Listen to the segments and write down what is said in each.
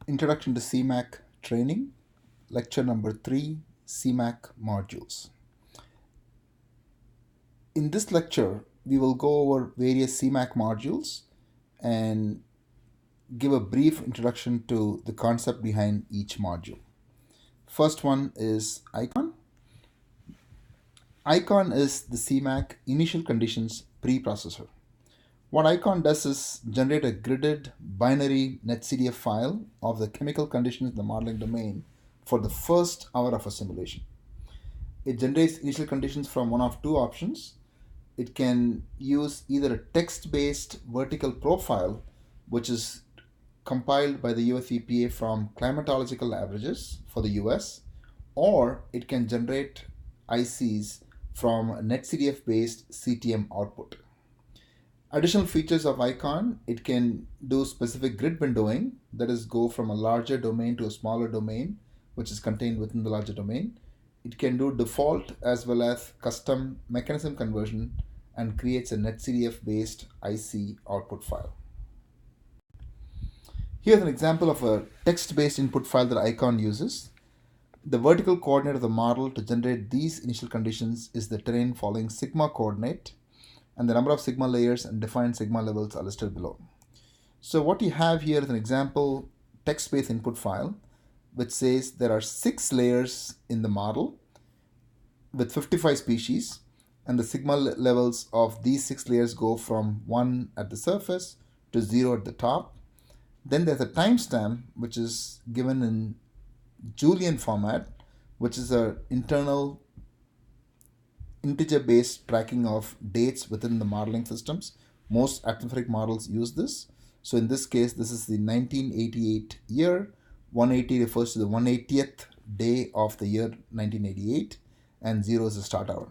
Introduction to CMAQ Training, Lecture number 3, CMAQ Modules. In this lecture, we will go over various CMAQ modules and give a brief introduction to the concept behind each module. First one is ICON. ICON is the CMAQ initial conditions preprocessor. What ICON does is generate a gridded binary netcdf file of the chemical conditions in the modeling domain for the first hour of a simulation. It generates initial conditions from one of two options. It can use either a text-based vertical profile, which is compiled by the US EPA from climatological averages for the US, or it can generate ICs from netcdf-based CTM output. Additional features of ICON: it can do specific grid windowing, that is, go from a larger domain to a smaller domain, which is contained within the larger domain. It can do default as well as custom mechanism conversion and creates a netcdf-based IC output file. Here's an example of a text-based input file that ICON uses. The vertical coordinate of the model to generate these initial conditions is the terrain following sigma coordinate, and the number of sigma layers and defined sigma levels are listed below. So what you have here is an example text-based input file which says there are 6 layers in the model with 55 species, and the sigma levels of these 6 layers go from 1 at the surface to 0 at the top. Then there's a timestamp which is given in Julian format, which is an internal integer-based tracking of dates within the modeling systems. Most atmospheric models use this. So in this case, this is the 1988 year. 180 refers to the 180th day of the year 1988, and 0 is the start hour.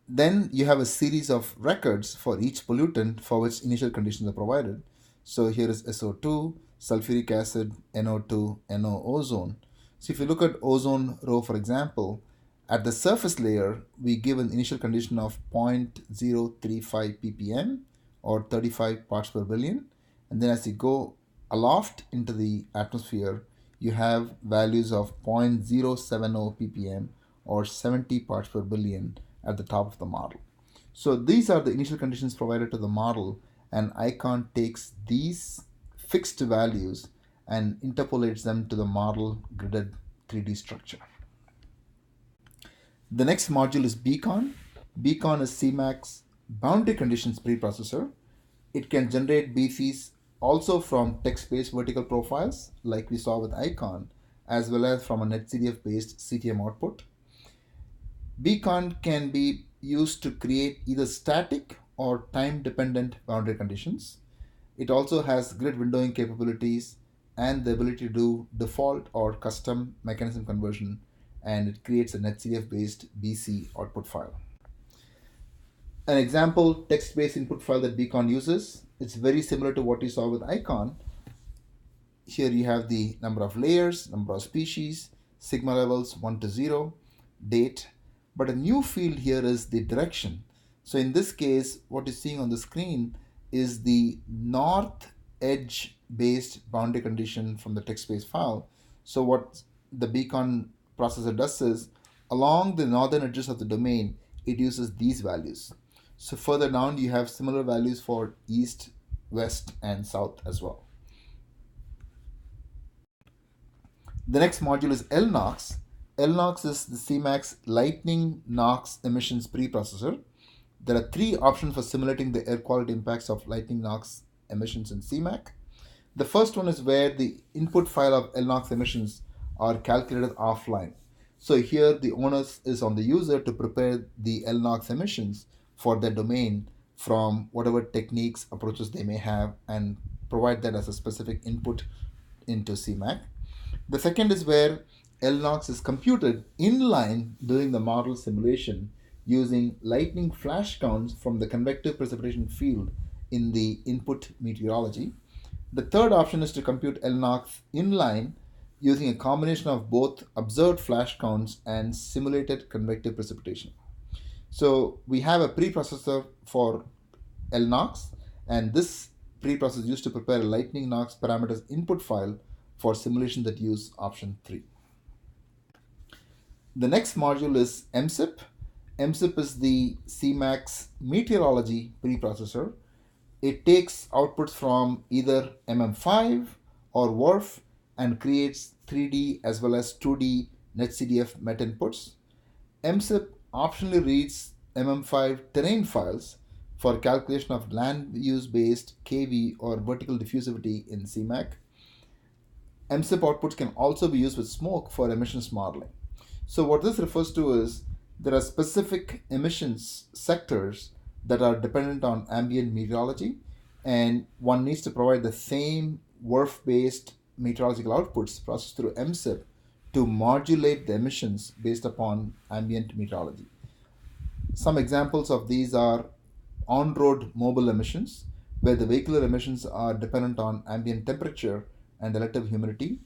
Then you have a series of records for each pollutant for which initial conditions are provided. So here is SO2, sulfuric acid, NO2, NO, ozone. So if you look at ozone row, for example, at the surface layer, we give an initial condition of 0.035 ppm or 35 parts per billion. And then as you go aloft into the atmosphere, you have values of 0.070 ppm or 70 parts per billion at the top of the model. So these are the initial conditions provided to the model, and ICON takes these fixed values and interpolates them to the model gridded 3D structure. The next module is Beacon. Beacon is CMAQ's boundary conditions preprocessor. It can generate BCs also from text-based vertical profiles like we saw with ICON, as well as from a netcdf-based CTM output. Beacon can be used to create either static or time-dependent boundary conditions. It also has grid windowing capabilities and the ability to do default or custom mechanism conversion, and it creates a netcdf-based BC output file. An example text-based input file that Beacon uses, it's very similar to what you saw with ICON. Here you have the number of layers, number of species, sigma levels 1 to 0, date, but a new field here is the direction. So in this case, what you're seeing on the screen is the north edge based boundary condition from the text-based file. So what the Beacon processor does is, along the northern edges of the domain, it uses these values. So further down, you have similar values for east, west, and south as well. The next module is LNOx. LNOx is the CMAQ's lightning NOx emissions preprocessor. There are 3 options for simulating the air quality impacts of lightning NOx emissions in CMAQ. The first one is where the input file of LNOx emissions are calculated offline. So here the onus is on the user to prepare the LNOx emissions for their domain from whatever techniques, approaches they may have, and provide that as a specific input into CMAQ. The second is where LNOx is computed inline during the model simulation using lightning flash counts from the convective precipitation field in the input meteorology. The third option is to compute LNOx inline using a combination of both observed flash counts and simulated convective precipitation. So we have a preprocessor for LNOx, and this preprocess used to prepare a Lightning Knox parameters input file for simulation that use option 3. The next module is MSIP. MSIP is the CMAQ's meteorology preprocessor. It takes outputs from either MM5 or WRF and creates 3D as well as 2D NetCDF meta inputs. MSIP optionally reads MM5 terrain files for calculation of land use based KV or vertical diffusivity in CMAQ. MSIP outputs can also be used with smoke for emissions modeling. So what this refers to is there are specific emissions sectors that are dependent on ambient meteorology, and one needs to provide the same WRF-based meteorological outputs processed through MSIP to modulate the emissions based upon ambient meteorology. Some examples of these are on-road mobile emissions, where the vehicular emissions are dependent on ambient temperature and relative humidity.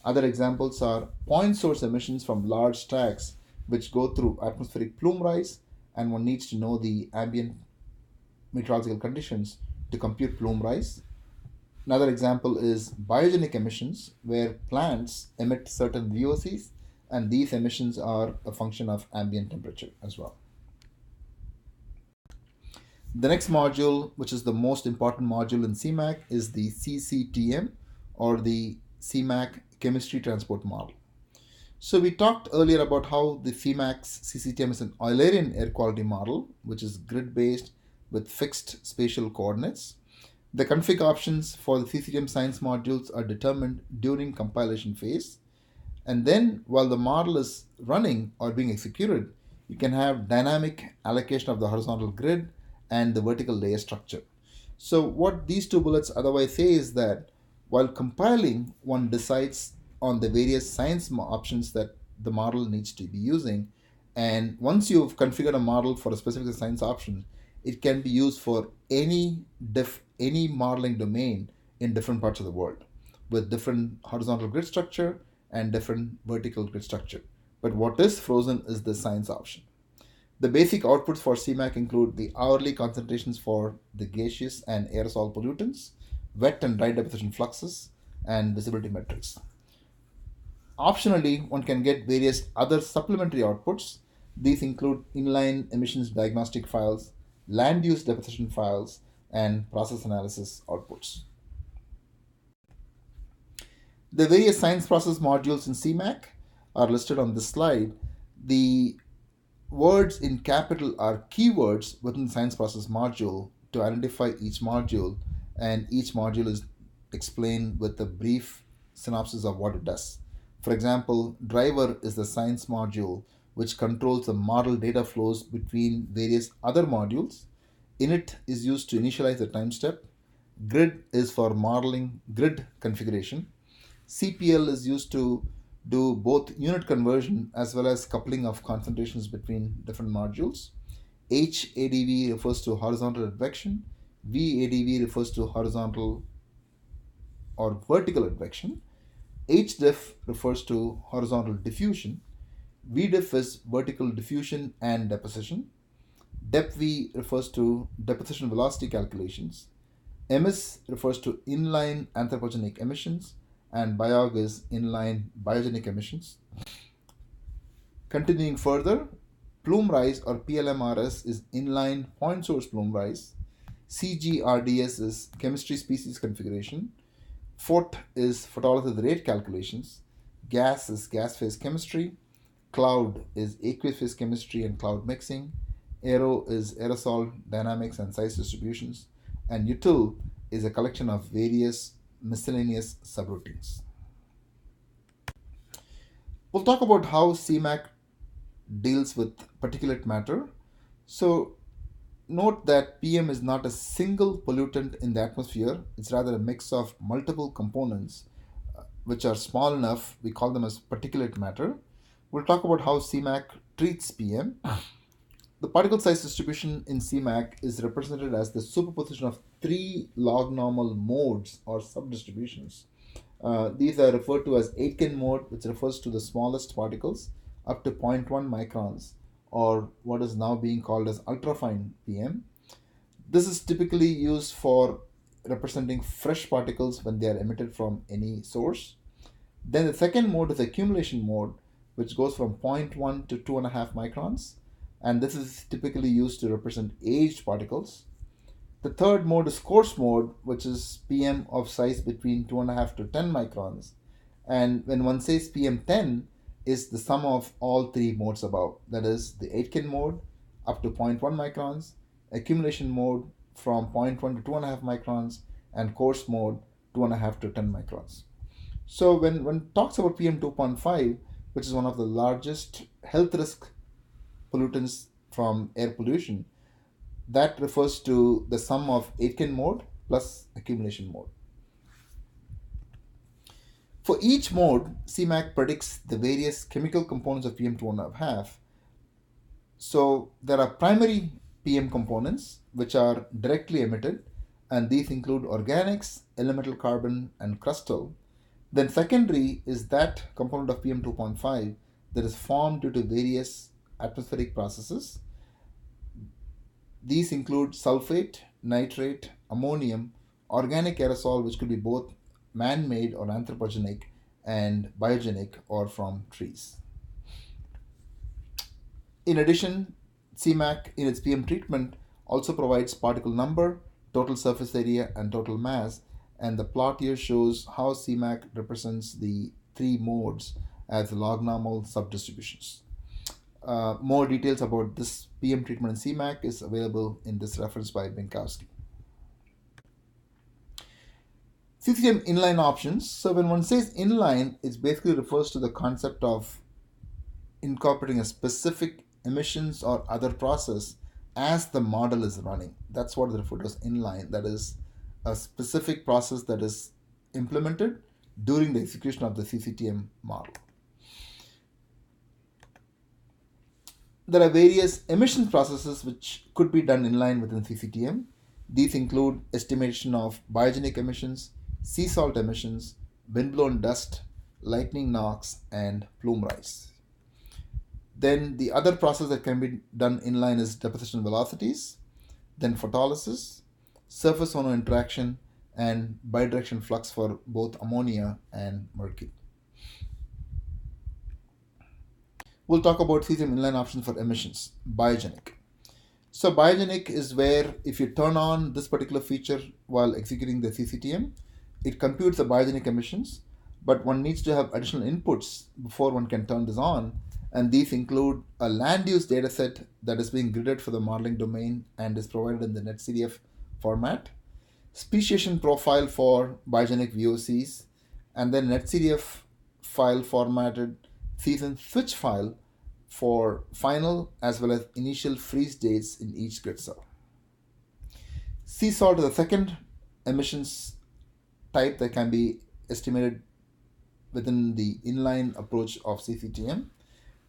Other examples are point source emissions from large stacks which go through atmospheric plume rise, and one needs to know the ambient meteorological conditions to compute plume rise. Another example is biogenic emissions, where plants emit certain VOCs, and these emissions are a function of ambient temperature as well. The next module, which is the most important module in CMAQ, is the CCTM, or the CMAQ chemistry transport model. So we talked earlier about how the CMAQ's CCTM is an Eulerian air quality model, which is grid-based with fixed spatial coordinates. The config options for the CCTM science modules are determined during compilation phase. And then while the model is running or being executed, you can have dynamic allocation of the horizontal grid and the vertical layer structure. So what these two bullets otherwise say is that while compiling, one decides on the various science options that the model needs to be using. And once you've configured a model for a specific science option, it can be used for any modeling domain in different parts of the world with different horizontal grid structure and different vertical grid structure. But what is frozen is the science option. The basic outputs for CMAQ include the hourly concentrations for the gaseous and aerosol pollutants, wet and dry deposition fluxes, and visibility metrics. Optionally, one can get various other supplementary outputs. These include inline emissions diagnostic files, land use deposition files, and process analysis outputs. The various science process modules in CMAQ are listed on this slide. The words in capital are keywords within the science process module to identify each module, and each module is explained with a brief synopsis of what it does. For example, driver is the science module which controls the model data flows between various other modules. Init is used to initialize the time step. Grid is for modeling grid configuration. CPL is used to do both unit conversion as well as coupling of concentrations between different modules. HADV refers to horizontal advection. VADV refers to horizontal or vertical advection. HDiff refers to horizontal diffusion. VDiff is vertical diffusion and deposition. DepV refers to deposition velocity calculations. MS refers to inline anthropogenic emissions, and BIOG is inline biogenic emissions. Continuing further, plume rise or PLMRS is inline point source plume rise. CGRDS is chemistry species configuration. PHOT is photolysis rate calculations. Gas is gas phase chemistry. Cloud is aqueous phase chemistry and cloud mixing. Aero is aerosol dynamics and size distributions. And util is a collection of various miscellaneous subroutines. We'll talk about how CMAQ deals with particulate matter. So note that PM is not a single pollutant in the atmosphere. It's rather a mix of multiple components which are small enough. We call them as particulate matter. We'll talk about how CMAQ treats PM. The particle size distribution in CMAQ is represented as the superposition of three log normal modes or subdistributions. These are referred to as Aitken mode, which refers to the smallest particles up to 0.1 microns, or what is now being called as ultrafine PM. This is typically used for representing fresh particles when they are emitted from any source. Then the second mode is accumulation mode, which goes from zero point 0.1 to 2.5 microns, and this is typically used to represent aged particles. The third mode is coarse mode, which is PM of size between 2.5 to 10 microns. And when one says PM10, is the sum of all three modes above. That is the Aitken mode up to 0.1 microns, accumulation mode from 0.1 to 2.5 microns, and coarse mode 2.5 to 10 microns. So when one talks about PM2.5, which is one of the largest health risk pollutants from air pollution, that refers to the sum of Aitken mode plus accumulation mode. For each mode, CMAQ predicts the various chemical components of PM2.5. So there are primary PM components which are directly emitted, and these include organics, elemental carbon, and crustal. Then secondary is that component of PM2.5 that is formed due to various atmospheric processes. These include sulfate, nitrate, ammonium, organic aerosol, which could be both man-made or anthropogenic, and biogenic or from trees. In addition, CMAQ in its PM treatment also provides particle number, total surface area, and total mass, and the plot here shows how CMAQ represents the three modes as log normal subdistributions. More details about this PM treatment in CMAQ is available in this reference by Binkowski. CCM inline options. So when one says inline, it basically refers to the concept of incorporating a specific emissions or other process as the model is running. That's what is referred to as inline. That is a specific process that is implemented during the execution of the CCTM model. There are various emissions processes which could be done inline within CCTM. These include estimation of biogenic emissions, sea salt emissions, windblown dust, lightning knocks, and plume rise. Then the other process that can be done inline is deposition velocities, then photolysis, surface owner interaction, and bidirectional flux for both ammonia and mercury. We'll talk about CCM inline options for emissions, biogenic. So biogenic is where if you turn on this particular feature while executing the CCTM, it computes the biogenic emissions, but one needs to have additional inputs before one can turn this on, and these include a land use dataset that is being gridded for the modeling domain and is provided in the NetCDF format, speciation profile for biogenic VOCs, and then NetCDF file formatted season switch file for final as well as initial freeze dates in each grid cell. Sea salt is the second emissions type that can be estimated within the inline approach of CCTM.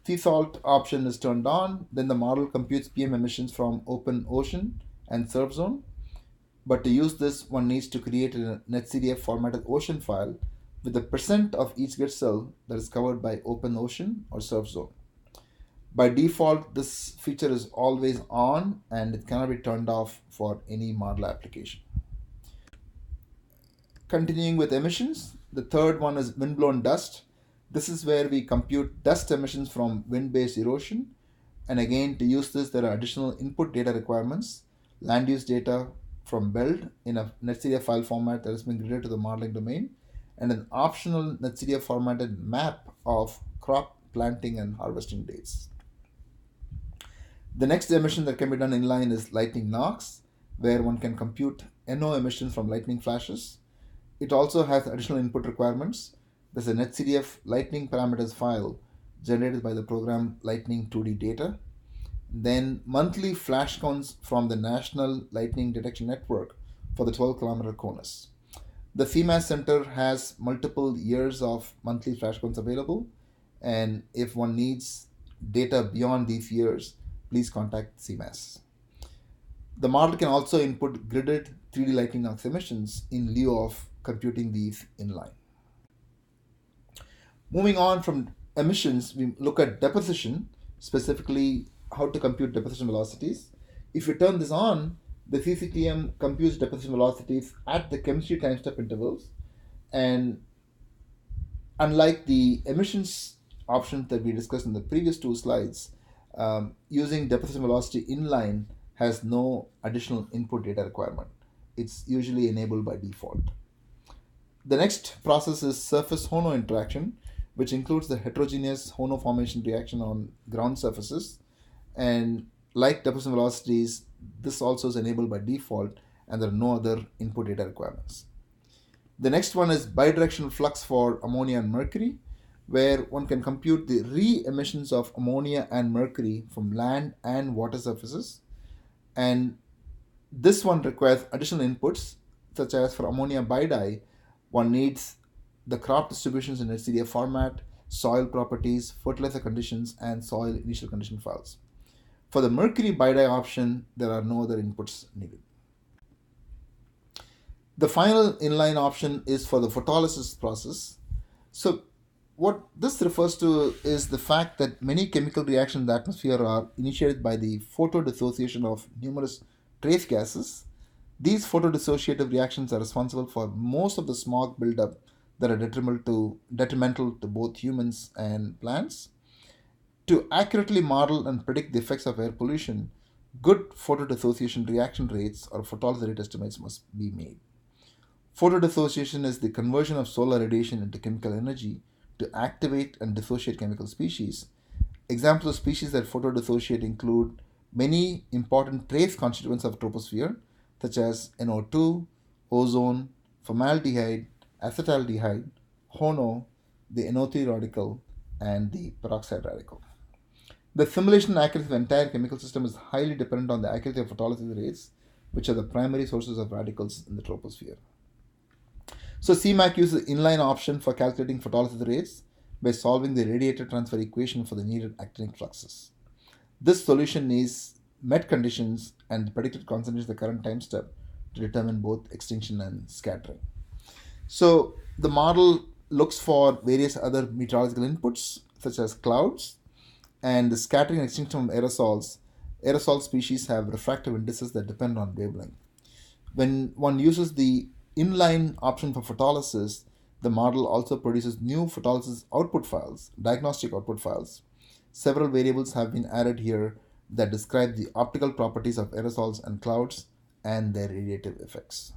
Sea salt option is turned on, then the model computes PM emissions from open ocean and surf zone. But to use this, one needs to create a NetCDF formatted ocean file with the percent of each grid cell that is covered by open ocean or surf zone. By default, this feature is always on and it cannot be turned off for any model application. Continuing with emissions, the third one is windblown dust. This is where we compute dust emissions from wind-based erosion. And again, to use this, there are additional input data requirements, land use data from BELD in a NetCDF file format that has been gridded to the modeling domain, and an optional NetCDF formatted map of crop planting and harvesting dates. The next emission that can be done inline is lightning knocks, where one can compute NO emissions from lightning flashes. It also has additional input requirements. There's a NetCDF lightning parameters file generated by the program Lightning 2D Data. Then monthly flash counts from the National Lightning Detection Network for the 12-kilometer CONUS. The CMAS Center has multiple years of monthly flash counts available, and if one needs data beyond these years, please contact CMAS. The model can also input gridded 3D lightning knocks emissions in lieu of computing these inline. Moving on from emissions, we look at deposition, specifically how to compute deposition velocities. If you turn this on, The CCTM computes deposition velocities at the chemistry time step intervals, and unlike the emissions options that we discussed in the previous two slides, using deposition velocity inline has no additional input data requirement. It's usually enabled by default. The next process is surface Hono interaction, which includes the heterogeneous Hono formation reaction on ground surfaces. And like deposition velocities, this also is enabled by default, and there are no other input data requirements. The next one is bidirectional flux for ammonia and mercury, where one can compute the re-emissions of ammonia and mercury from land and water surfaces. And this one requires additional inputs, such as for ammonia bidi, one needs the crop distributions in HCDF format, soil properties, fertilizer conditions, and soil initial condition files. For the mercury bidi option, there are no other inputs needed. The final inline option is for the photolysis process. So what this refers to is the fact that many chemical reactions in the atmosphere are initiated by the photodissociation of numerous trace gases. These photodissociative reactions are responsible for most of the smog buildup that are detrimental to both humans and plants. To accurately model and predict the effects of air pollution, good photodissociation reaction rates or photolysis rate estimates must be made. Photodissociation is the conversion of solar radiation into chemical energy to activate and dissociate chemical species. Examples of species that photodissociate include many important trace constituents of troposphere, such as NO2, ozone, formaldehyde, acetaldehyde, HONO, the NO3 radical, and the peroxide radical. The simulation accuracy of the entire chemical system is highly dependent on the accuracy of photolysis rates, which are the primary sources of radicals in the troposphere. So CMAQ uses the inline option for calculating photolysis rates by solving the radiator transfer equation for the needed actinic fluxes. This solution needs met conditions and predicted concentration at the current time step to determine both extinction and scattering. So the model looks for various other meteorological inputs such as clouds and the scattering and extinction of aerosols. Aerosol species have refractive indices that depend on wavelength. When one uses the inline option for photolysis, the model also produces new photolysis output files, diagnostic output files. Several variables have been added here that describe the optical properties of aerosols and clouds and their radiative effects.